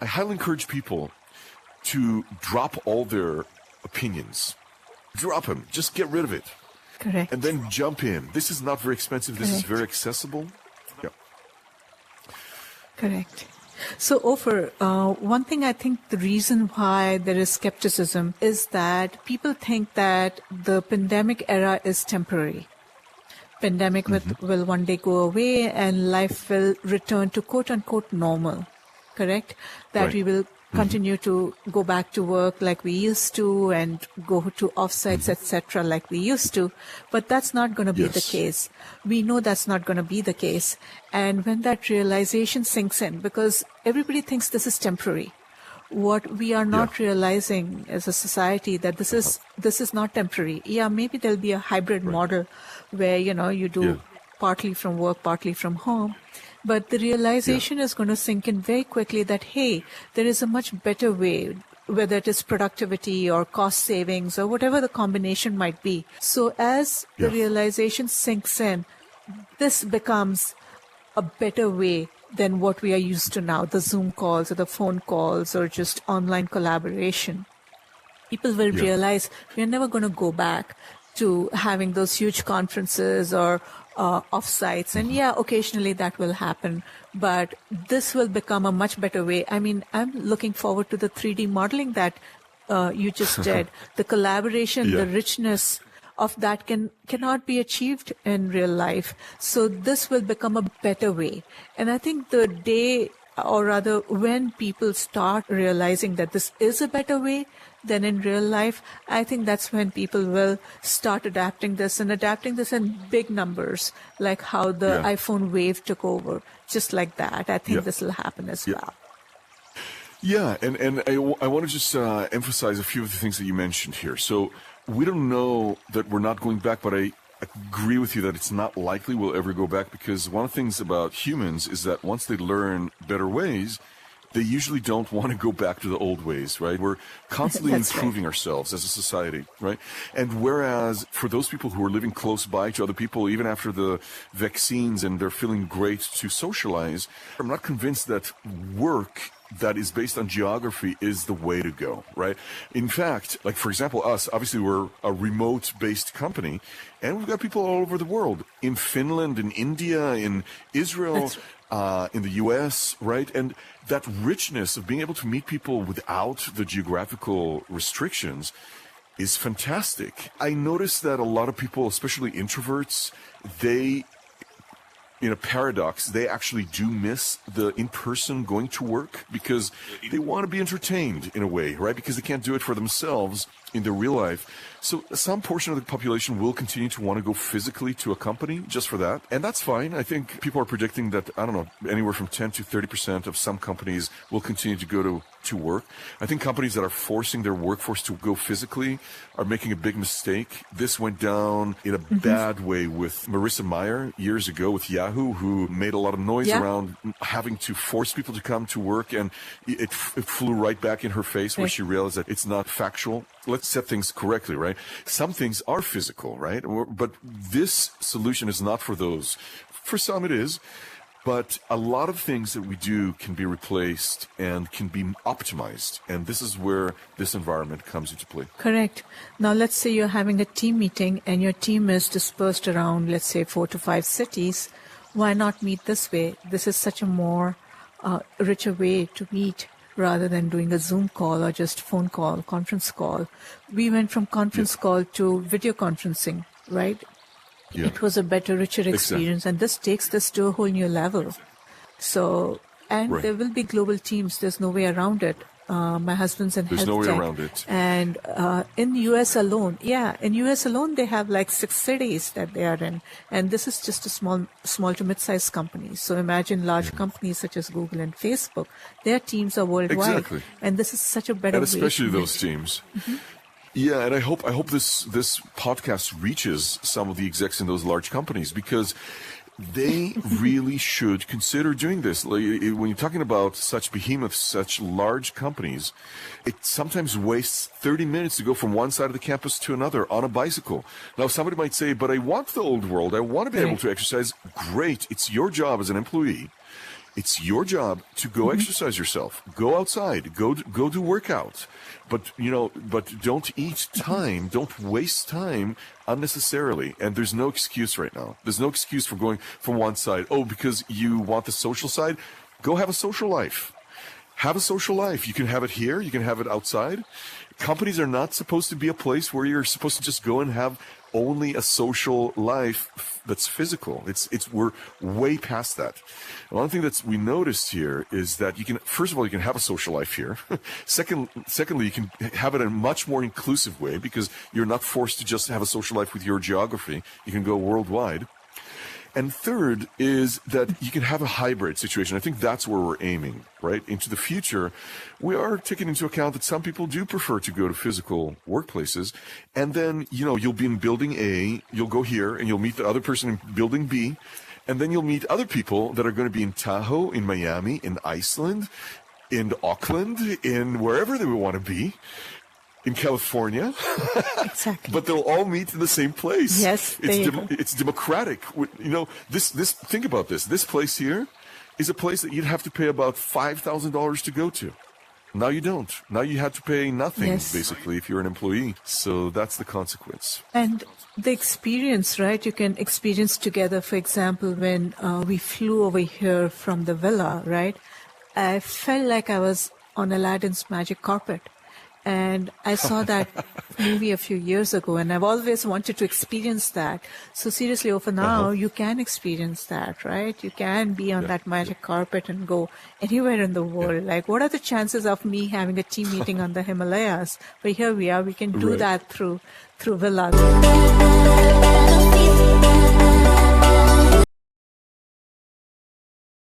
I highly encourage people to drop all their opinions. Drop them. Just get rid of it. Correct. And then jump in. This is not very expensive. Correct. This is very accessible. Yeah. Correct. So, Ofer, one thing I think the reason why there is skepticism is that people think that the pandemic era is temporary. Pandemic will one day go away and life will return to quote-unquote normal, correct? That Right. we will continue to go back to work like we used to and go to offsites, etc., like we used to. But that's not going to be the Yes. case. We know that's not going to be the case. And when that realization sinks in, because everybody thinks this is temporary, what we are not realizing as a society that this is not temporary. Yeah, maybe there'll be a hybrid model where, you do partly from work, partly from home. But the realization is going to sink in very quickly that, hey, there is a much better way, whether it is productivity or cost savings or whatever the combination might be. So as the realization sinks in, this becomes a better way than what we are used to now, the Zoom calls or the phone calls or just online collaboration. People will realize we're never going to go back to having those huge conferences or offsites. And occasionally that will happen, but this will become a much better way. I mean, I'm looking forward to the 3D modeling that you just did. The collaboration, the richness of that cannot be achieved in real life. So this will become a better way. And I think the day, or rather when people start realizing that this is a better way than in real life, I think that's when people will start adapting this in big numbers, like how the iPhone wave took over. Just like that, I think this will happen as well. Yeah, and I want to just emphasize a few of the things that you mentioned here. So we don't know that we're not going back, but I agree with you that it's not likely we'll ever go back, because one of the things about humans is that once they learn better ways, they usually don't want to go back to the old ways, right? We're constantly improving ourselves as a society, right? And whereas for those people who are living close by to other people, even after the vaccines and they're feeling great to socialize, I'm not convinced that work that is based on geography is the way to go, right? In fact, like for example, us, obviously we're a remote-based company, and we've got people all over the world, in Finland, in India, in Israel, in the US, right? And that richness of being able to meet people without the geographical restrictions is fantastic. I noticed that a lot of people, especially introverts, they, in a paradox, they actually do miss the in-person going to work because they want to be entertained in a way, right? Because they can't do it for themselves in their real life. So some portion of the population will continue to want to go physically to a company just for that. And that's fine. I think people are predicting that, I don't know, anywhere from 10 to 30% of some companies will continue to go to work. I think companies that are forcing their workforce to go physically are making a big mistake. This went down in a bad way with Marissa Mayer years ago with Yahoo, who made a lot of noise around having to force people to come to work, and it flew right back in her face where she realized that it's not factual. Let's set things correctly, right? Some things are physical, right? But this solution is not for those. For some it is. But a lot of things that we do can be replaced and can be optimized. And this is where this environment comes into play. Correct. Now, let's say you're having a team meeting and your team is dispersed around, let's say, 4 to 5 cities. Why not meet this way? This is such a more richer way to meet rather than doing a Zoom call or just phone call, conference call. We went from conference call to video conferencing, right? Yeah. It was a better, richer experience, and this takes this to a whole new level. So, and there will be global teams. There's no way around it. My husband's in health tech. There's no way around it. And in the U.S. alone, they have like 6 cities that they are in, and this is just a small to mid-sized companies. So imagine large companies such as Google and Facebook. Their teams are worldwide, and this is such a better way. And especially those teams. Yeah, and I hope this podcast reaches some of the execs in those large companies, because they really should consider doing this. Like, when you're talking about such behemoths, such large companies, it sometimes wastes 30 minutes to go from one side of the campus to another on a bicycle. Now, somebody might say, but I want the old world. I want to be able to exercise. Great. It's your job as an employee. It's your job to go exercise yourself, go outside, go do workouts, but don't eat time, don't waste time unnecessarily. And there's no excuse right now. There's no excuse for going from one side. Oh, because you want the social side, go have a social life. Have a social life. You can have it here. You can have it outside. Companies are not supposed to be a place where you're supposed to just go and have only a social life that's physical. We're way past that. One thing that we noticed here is that first of all, you can have a social life here. Secondly, you can have it in a much more inclusive way because you're not forced to just have a social life with your geography. You can go worldwide. And third is that you can have a hybrid situation. I think that's where we're aiming, right? Into the future, we are taking into account that some people do prefer to go to physical workplaces. And then, you'll be in building A, you'll go here and you'll meet the other person in building B. And then you'll meet other people that are going to be in Tahoe, in Miami, in Iceland, in Auckland, in wherever they would want to be. In California, exactly. But they'll all meet in the same place. Yes, it's democratic. Think about this. This place here is a place that you'd have to pay about $5,000 to go to. Now you don't. Now you have to pay nothing, basically, if you're an employee. So that's the consequence. And the experience, right? You can experience together. For example, when we flew over here from the villa, right? I felt like I was on Aladdin's magic carpet. And I saw that movie a few years ago, and I've always wanted to experience that. So seriously, Ofer, now you can experience that, right? You can be on that magic carpet and go anywhere in the world. Like, what are the chances of me having a team meeting on the Himalayas? But here we are. We can do that through villas.